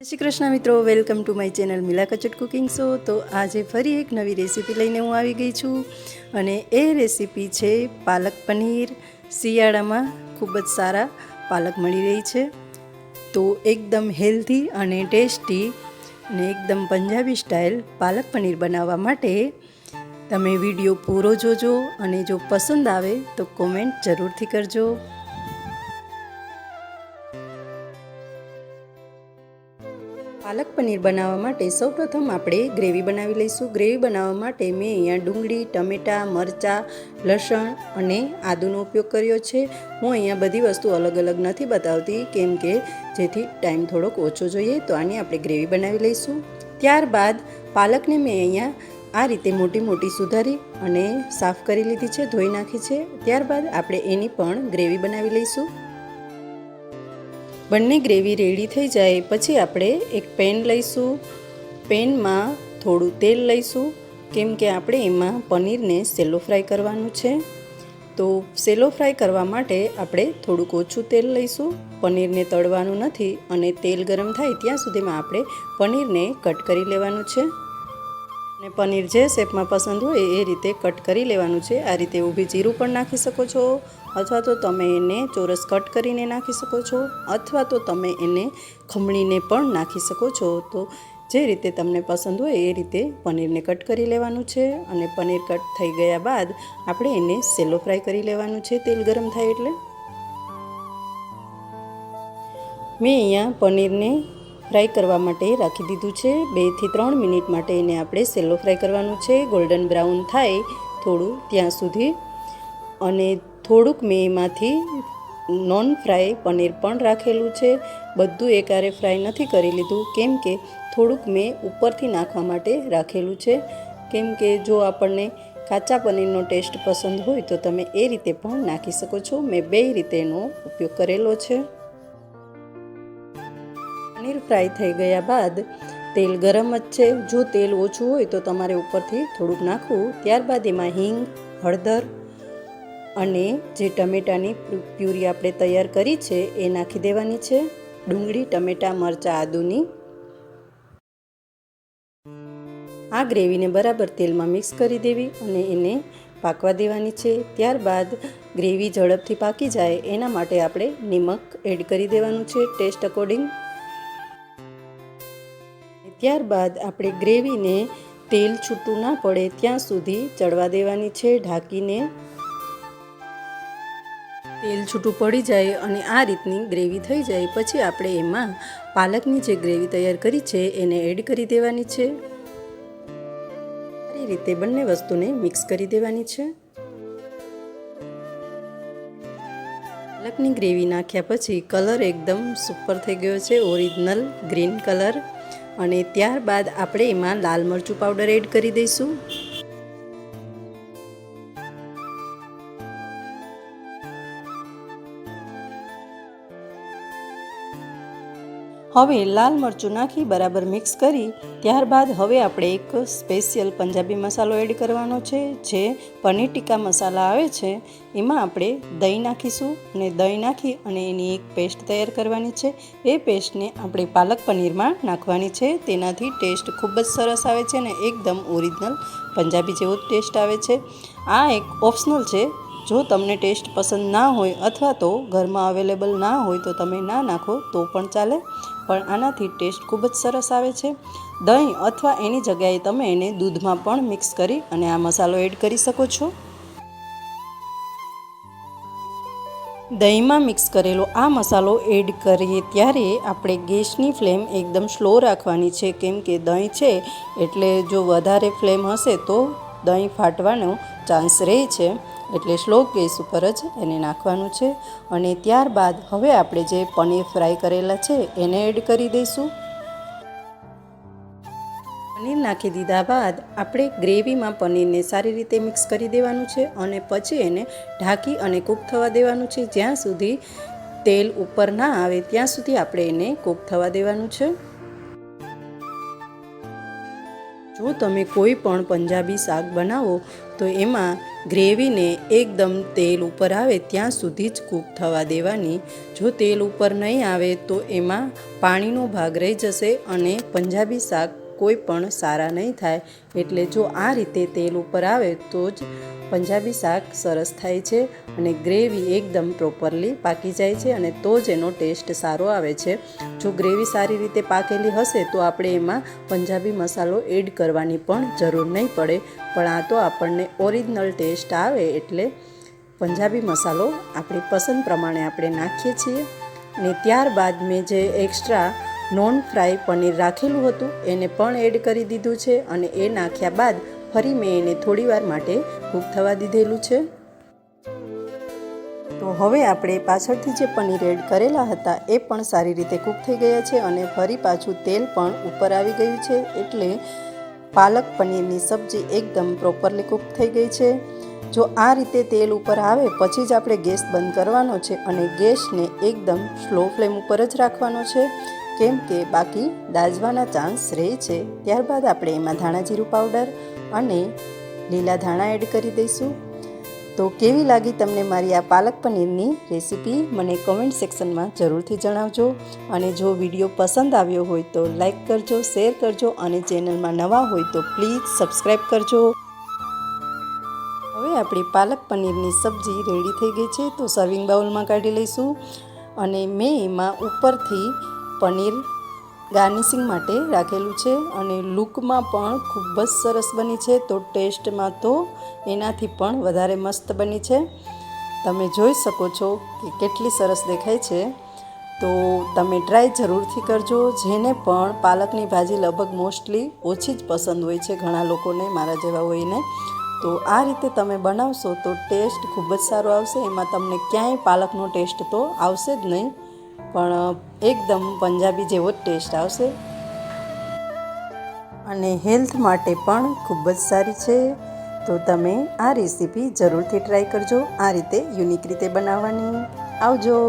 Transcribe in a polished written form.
જય શ્રી કૃષ્ણ મિત્રો, welcome to my channel મિલા કચટ કુકિંગ શો। તો આજે ફરી એક નવી રેસીપી લઈને હું આવી ગઈ છું અને એ રેસીપી છે પાલક પનીર। શિયાળામાં ખૂબ જ સારા પાલક મળી રહી છે, તો એકદમ હેલ્ધી અને ટેસ્ટી અને એકદમ પંજાબી સ્ટાઇલ પાલક પનીર બનાવવા માટે તમે વિડીયો પૂરો જોજો અને જો પસંદ આવે તો કોમેન્ટ જરૂરથી કરજો। પાલક પનીર બનાવવા માટે સૌપ્રથમ આપણે ગ્રેવી બનાવી લઈશું। ગ્રેવી બનાવવા માટે મેં અહીંયા ડુંગળી, ટમેટાં, મરચાં, લસણ અને આદુનો ઉપયોગ કર્યો છે। હું અહીંયા બધી વસ્તુ અલગ અલગ નથી બતાવતી, કેમ કે જેથી ટાઈમ થોડોક ઓછો જોઈએ। તો આની આપણે ગ્રેવી બનાવી લઈશું। ત્યારબાદ પાલકને મેં અહીંયા આ રીતે મોટી મોટી સુધારી અને સાફ કરી લીધી છે, ધોઈ નાખી છે। ત્યારબાદ આપણે એની પણ ગ્રેવી બનાવી લઈશું। બંને ગ્રેવી રેડી થઈ જાય પછી આપણે એક પેન લઈશું। પેનમાં થોડું તેલ લઈશું, કેમ કે આપણે એમાં પનીરને સેલો ફ્રાય કરવાનું છે। તો સેલો ફ્રાય કરવા માટે આપણે થોડુંક ઓછું તેલ લઈશું। પનીરને તળવાનું નથી અને તેલ ગરમ થાય ત્યાં સુધીમાં આપણે પનીરને કટ કરી લેવાનું છે અને પનીર જે શેપમાં પસંદ હોય એ રીતે કટ કરી લેવાનું છે। આ રીતે ઊભી જીરું પણ નાખી શકો છો, અથવા તો તમે એને ચોરસ કટ કરીને નાખી શકો છો, અથવા તો તમે એને ખમણીને પણ નાખી શકો છો। તો જે રીતે તમને પસંદ હોય એ રીતે પનીરને કટ કરી લેવાનું છે અને પનીર કટ થઈ ગયા બાદ આપણે એને સેલો ફ્રાય કરી લેવાનું છે તેલ ગરમ થાય એટલે। મેં અહીંયા પનીરને ફ્રાય કરવા માટે રાખી દીધું છે। 2 થી 3 મિનિટ માટે એને આપણે સેલો ફ્રાય કરવાનું છે, ગોલ્ડન બ્રાઉન થાય થોડું ત્યાં સુધી। અને થોડુંક મેં એમાંથી નોન ફ્રાય પનીર પણ રાખેલું છે, બધું એકારે ફ્રાય નથી કરી લીધું, કેમ કે થોડુંક મેં ઉપરથી નાખવા માટે રાખેલું છે। કેમ કે જો આપણને કાચા પનીરનો ટેસ્ટ પસંદ હોય તો તમે એ રીતે પણ નાખી શકો છો। મેં 2 રીતે એનો ઉપયોગ કરેલો છે। પનીર ફ્રાય થઈ ગયા બાદ તેલ ગરમ જ છે, જો તેલ ઓછું હોય તો તમારે ઉપરથી થોડુંક નાખવું। ત્યારબાદ એમાં હિંગ, હળદર અને જે ટમેટાની પ્યુરી આપણે તૈયાર કરી છે એ નાખી દેવાની છે। ડુંગળી, ટમેટાં, મરચાં, આદુની આ ગ્રેવીને બરાબર તેલમાં મિક્સ કરી દેવી અને એને પાકવા દેવાની છે। ત્યારબાદ ગ્રેવી ઝડપથી પાકી જાય એના માટે આપણે નિમક એડ કરી દેવાનું છે ટેસ્ટ અકોર્ડિંગ। ત્યારબાદ આપણે ગ્રેવીને તેલ છૂટું ના પડે ત્યાં સુધી ચડવા દેવાની છે ઢાંકીને। તેલ છૂટું પડી જાય અને આ રીતની ગ્રેવી થઈ જાય પછી આપણે એમાં પાલકની જે ગ્રેવી તૈયાર કરી છે એને એડ કરી દેવાની છે। આ રીતે બંને વસ્તુને મિક્સ કરી દેવાની છે। પાલકની ગ્રેવી નાખ્યા પછી કલર એકદમ સુપર થઈ ગયો છે, ઓરિજિનલ ગ્રીન કલર। અને ત્યારબાદ આપણે એમાં લાલ મરચું પાવડર એડ કરી દઈશું। હવે લાલ મરચું નાખી બરાબર મિક્સ કરી ત્યારબાદ હવે આપણે એક સ્પેશિયલ પંજાબી મસાલો એડ કરવાનો છે, જે પનીર ટીકા મસાલા આવે છે। એમાં આપણે દહીં નાખીશું અને દહીં નાખી અને એની એક પેસ્ટ તૈયાર કરવાની છે। એ પેસ્ટને આપણે પાલક પનીરમાં નાખવાની છે, તેનાથી ટેસ્ટ ખૂબ જ સરસ આવે છે અને એકદમ ઓરિજિનલ પંજાબી જેવો ટેસ્ટ આવે છે। આ એક ઓપ્શનલ છે, જો તમને ટેસ્ટ પસંદ ના હોય અથવા તો ઘરમાં અવેલેબલ ના હોય તો તમે ના નાખો તો પણ ચાલે, પણ આનાથી ટેસ્ટ ખૂબ જ સરસ આવે છે। દહીં અથવા એની જગ્યાએ તમે એને દૂધમાં પણ મિક્સ કરી અને આ મસાલો એડ કરી શકો છો। દહીંમાં મિક્સ કરેલો આ મસાલો એડ કરીએ ત્યારે આપણે ગેસની ફ્લેમ એકદમ સ્લો રાખવાની છે, કેમ કે દહીં છે એટલે જો વધારે ફ્લેમ હશે તો દહીં ફાટવાનો ચાન્સ રહે છે, એટલે સ્લો ગેસ ઉપર જ એને નાખવાનું છે। અને ત્યારબાદ હવે આપણે જે પનીર ફ્રાય કરેલા છે એને એડ કરી દઈશું। પનીર નાખી દીધા બાદ આપણે ગ્રેવીમાં પનીરને સારી રીતે મિક્સ કરી દેવાનું છે અને પછી એને ઢાંકી અને કૂક થવા દેવાનું છે। જ્યાં સુધી તેલ ઉપર ના આવે ત્યાં સુધી આપણે એને કૂક થવા દેવાનું છે। જો તમે કોઈ પણ પંજાબી શાક બનાવો તો એમાં ગ્રેવીને એકદમ તેલ ઉપર આવે ત્યાં સુધી જ કૂક થવા દેવાની. જો તેલ ઉપર નહીં આવે તો એમાં પાણીનો ભાગ રહી જશે અને પંજાબી શાક કોઈ પણ સારા નહીં થાય. એટલે જો આ રીતે તેલ ઉપર આવે તો જ પંજાબી શાક સરસ થાય છે અને ગ્રેવી એકદમ પ્રોપરલી પાકી જાય છે અને તો જ એનો ટેસ્ટ સારો આવે છે. જો ગ્રેવી સારી રીતે પાકેલી હશે તો આપણે એમાં પંજાબી મસાલો એડ કરવાની પણ જરૂર નહીં પડે. પણ આ તો આપણને ઓરિજિનલ ટેસ્ટ આવે એટલે પંજાબી મસાલો આપણી પસંદ પ્રમાણે આપણે નાખીએ છીએ. ને ત્યારબાદ મેં જે એક્સ્ટ્રા નોન ફ્રાય પનીર રાખેલું હતું એને પણ એડ કરી દીધું છે અને એ નાખ્યા બાદ ફરી મેં એને થોડીવાર માટે કૂક થવા દીધેલું છે. તો હવે આપણે પાછળથી જે પનીર એડ કરેલા હતા એ પણ સારી રીતે કૂક થઈ ગયા છે અને ફરી પાછું તેલ પણ ઉપર આવી ગયું છે. એટલે પાલક પનીરની સબ્જી એકદમ પ્રોપરલી કૂક થઈ ગઈ છે. જો આ રીતે તેલ ઉપર આવે પછી જ આપણે ગેસ બંધ કરવાનો છે અને ગેસને એકદમ સ્લો ફ્લેમ ઉપર જ રાખવાનો છે, કેમ કે બાકી દાઝવાના ચાન્સ રહે છે. ત્યારબાદ આપણે એમાં ધાણા જીરું પાવડર અને લીલા ધાણા એડ કરી દઈશું. તો કેવી લાગી તમને મારી આ પાલક પનીરની રેસીપી મને કમેન્ટ સેક્શનમાં જરૂરથી જણાવજો. અને જો વિડીયો પસંદ આવ્યો હોય તો લાઈક કરજો, શેર કરજો અને ચેનલમાં નવા હોય તો પ્લીઝ સબસ્ક્રાઈબ કરજો. હવે આપણી પાલક પનીરની સબ્જી રેડી થઈ ગઈ છે. તો સર્વિંગ બાઉલમાં કાઢી લઈશું અને મેં એમાં ઉપરથી પનીર ગાર્નિશિંગ માટે રાખેલું છે અને લુકમાં પણ ખૂબ જ સરસ બની છે. તો ટેસ્ટમાં તો એનાથી પણ વધારે મસ્ત બની છે. તમે જોઈ શકો છો કે કેટલી સરસ દેખાય છે. તો તમે ટ્રાય જરૂરથી કરજો. જેને પણ પાલકની ભાજી લગભગ મોસ્ટલી ઓછી જ પસંદ હોય છે ઘણા લોકોને, મારા જેવા હોયને. તો આ રીતે તમે બનાવશો તો ટેસ્ટ ખૂબ જ સારો આવશે. એમાં તમને ક્યાંય પાલકનો ટેસ્ટ તો આવશે જ નહીં, પણ એકદમ પંજાબી જેવો જ ટેસ્ટ આવશે અને હેલ્થ માટે પણ ખૂબ જ સારી છે. તો તમે આ રેસીપી જરૂરથી ટ્રાય કરજો, આ રીતે યુનિક રીતે બનાવવાની. આવજો.